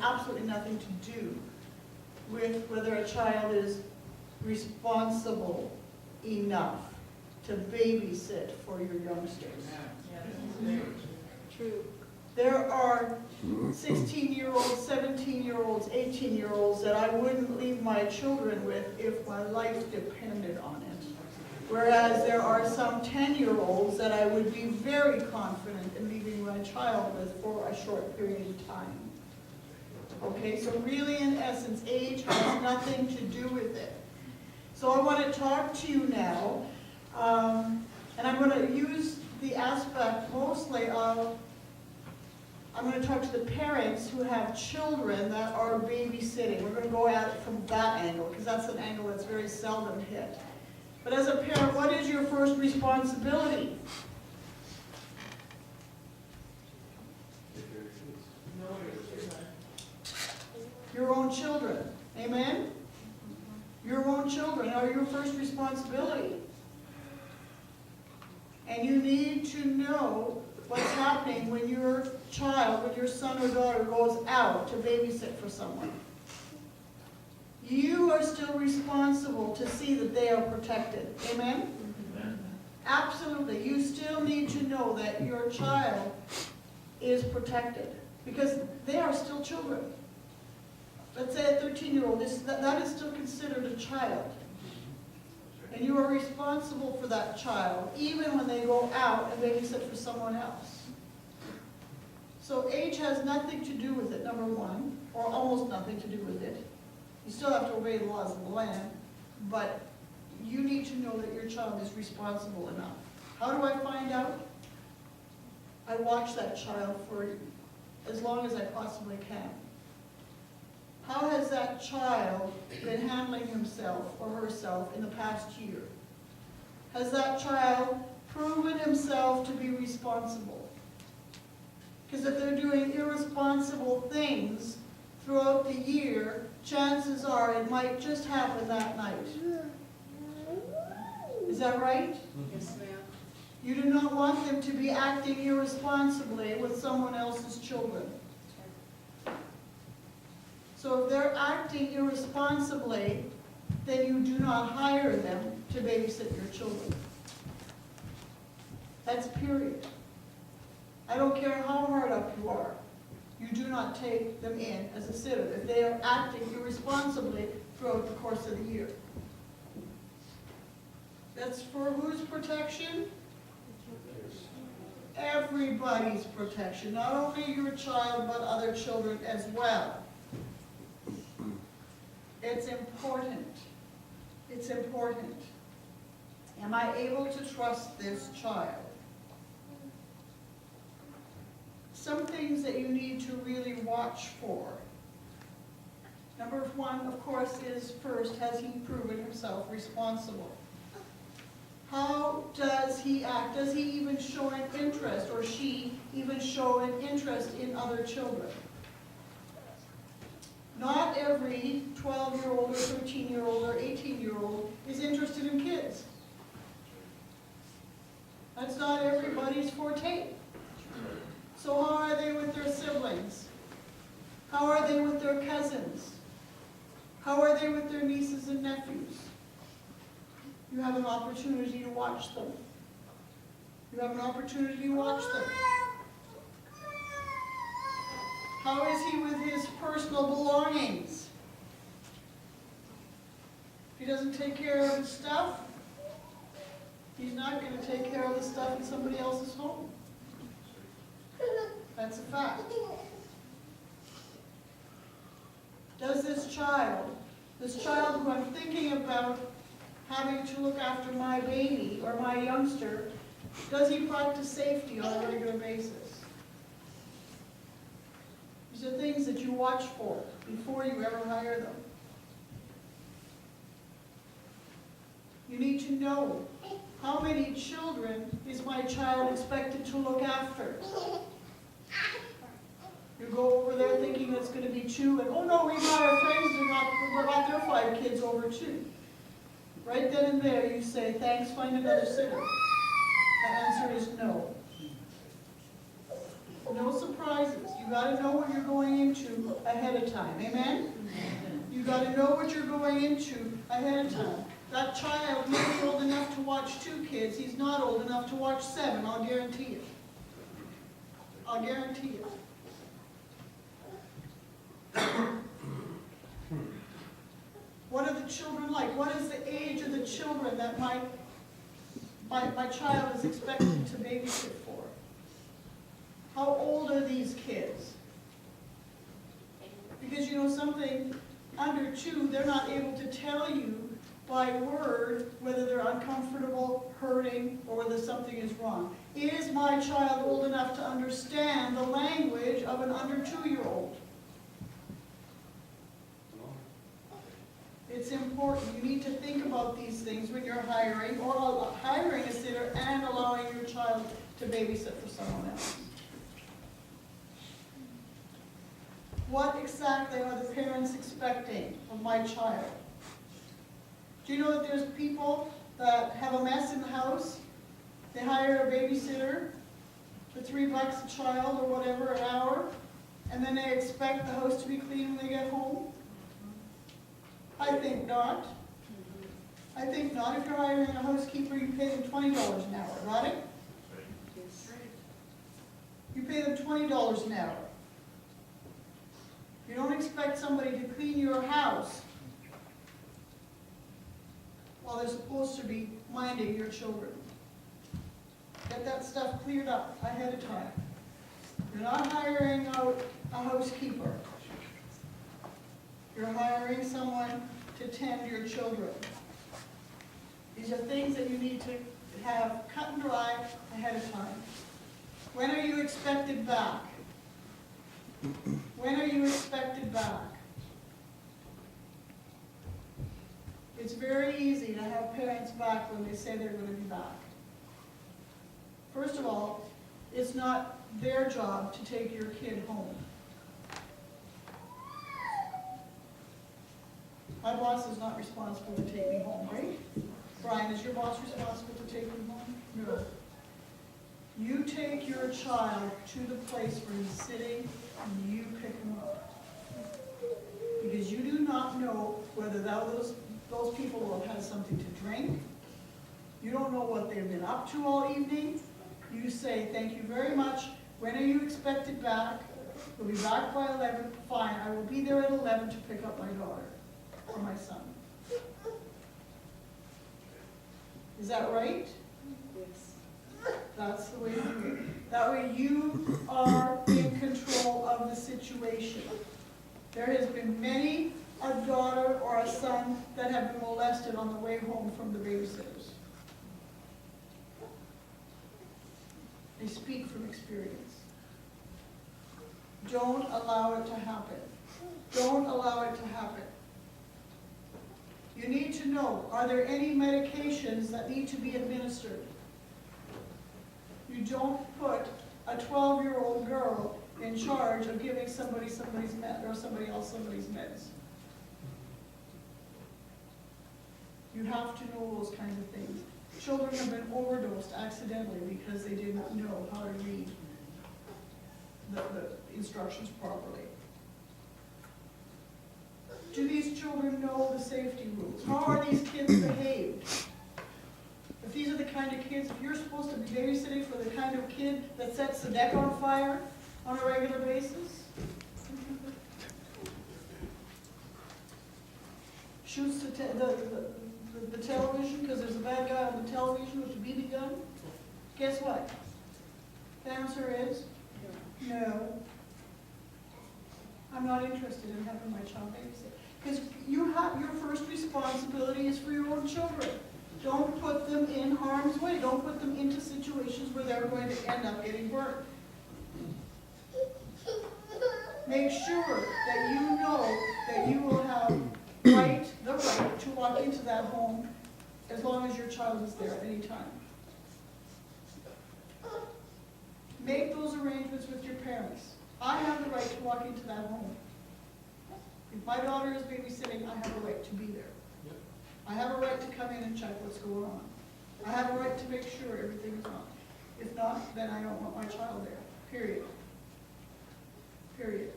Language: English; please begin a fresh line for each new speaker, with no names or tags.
absolutely nothing to do with whether a child is responsible enough to babysit for your youngsters.
True.
There are 16-year-olds, 17-year-olds, 18-year-olds that I wouldn't leave my children with if my life depended on it. Whereas there are some 10-year-olds that I would be very confident in leaving my child with for a short period of time. Okay, so really in essence, age has nothing to do with it. So I want to talk to you now, and I'm going to use the aspect mostly of, I'm going to talk to the parents who have children that are babysitting. We're going to go at it from that angle, because that's an angle that's very seldom hit. But as a parent, what is your first responsibility? Your own children. Amen? Your own children are your first responsibility. And you need to know what's happening when your child, when your son or daughter goes out to babysit for someone. You are still responsible to see that they are protected. Amen? Amen. Absolutely. You still need to know that your child is protected, because they are still children. Let's say a 13-year-old, that is still considered a child. And you are responsible for that child, even when they go out and babysit for someone else. So age has nothing to do with it, number one, or almost nothing to do with it. You still have to obey the laws of the land, but you need to know that your child is responsible enough. How do I find out? I watch that child for as long as I possibly can. How has that child been handling himself or herself in the past year? Has that child proven himself to be responsible? Because if they're doing irresponsible things throughout the year, chances are it might just happen that night. Is that right?
Yes, ma'am.
You do not want them to be acting irresponsibly with someone else's children. So if they're acting irresponsibly, then you do not hire them to babysit your children. That's period. I don't care how hard up you are. You do not take them in as a sitter if they are acting irresponsibly throughout the course of the year. That's for whose protection? Everybody's protection, not only your child, but other children as well. It's important. It's important. Am I able to trust this child? Some things that you need to really watch for. Number one, of course, is first, has he proven himself responsible? How does he act? Does he even show an interest, or she even show an interest in other children? Not every 12-year-old or 13-year-old or 18-year-old is interested in kids. That's not everybody's forte. So how are they with their siblings? How are they with their cousins? How are they with their nieces and nephews? You have an opportunity to watch them. You have an opportunity to watch them. How is he with his personal belongings? If he doesn't take care of his stuff, he's not going to take care of the stuff in somebody else's home. That's a fact. Does this child who I'm thinking about having to look after my baby or my youngster, does he practice safety on a regular basis? These are things that you watch for before you ever hire them. You need to know, how many children is my child expected to look after? You go over there thinking it's going to be 2, and oh no, we got our friends who got their 5 kids over too. Right then and there you say, thanks, find another sitter. The answer is no. No surprises. You gotta know what you're going into ahead of time. Amen? You gotta know what you're going into ahead of time. That child may be old enough to watch 2 kids. He's not old enough to watch 7, I'll guarantee it. I'll guarantee it. What are the children like? What is the age of the children that my child is expected to babysit for? How old are these kids? Because you know something, under 2, they're not able to tell you by word whether they're uncomfortable, hurting, or whether something is wrong. Is my child old enough to understand the language of an under 2-year-old? It's important. You need to think about these things when you're hiring, or hiring a sitter and allowing your child to babysit for someone else. What exactly are the parents expecting of my child? Do you know that there's people that have a mess in the house? They hire a babysitter for $3 a child or whatever an hour, and then they expect the house to be clean when they get home? I think not. I think not. If you're hiring a housekeeper, you pay them $20 an hour, right?
Yes.
You pay them $20 an hour. You don't expect somebody to clean your house while they're supposed to be minding your children. Get that stuff cleared up ahead of time. You're not hiring out a housekeeper. You're hiring someone to tend your children. These are things that you need to have cut and dry ahead of time. When are you expected back? When are you expected back? It's very easy to have parents back when they say they're going to be back. First of all, it's not their job to take your kid home. My boss is not responsible to take me home, right? Brian, is your boss responsible to take me home? No. You take your child to the place where he's sitting and you pick him up. Because you do not know whether those people will have had something to drink. You don't know what they've been up to all evening. You say, thank you very much. When are you expected back? We'll be back by 11. Fine, I will be there at 11 to pick up my daughter or my son. Is that right?
Yes.
That's the way to do it. That way you are in control of the situation. There has been many a daughter or a son that have been molested on the way home from the babysitters. They speak from experience. Don't allow it to happen. Don't allow it to happen. You need to know, are there any medications that need to be administered? You don't put a 12-year-old girl in charge of giving somebody's med or somebody else somebody's meds. You have to know those kinds of things. Children have been overdosed accidentally because they did not know how to read the instructions properly. Do these children know the safety rules? How are these kids behaved? If these are the kind of kids, if you're supposed to be babysitting for the kind of kid that sets the deck on fire on a regular basis, shoots the television because there's a bad guy on the television with a BB gun, guess what? The answer is no. I'm not interested in having my child babysit. Because your first responsibility is for your own children. Don't put them in harm's way. Don't put them into situations where they're going to end up getting burnt. Make sure that you know that you will have the right to walk into that home as long as your child is there at any time. Make those arrangements with your parents. I have the right to walk into that home. If my daughter is babysitting, I have a right to be there. Yep. I have a right to come in and check what's going on. I have a right to make sure everything is on. If not, then I don't want my child there, period. period.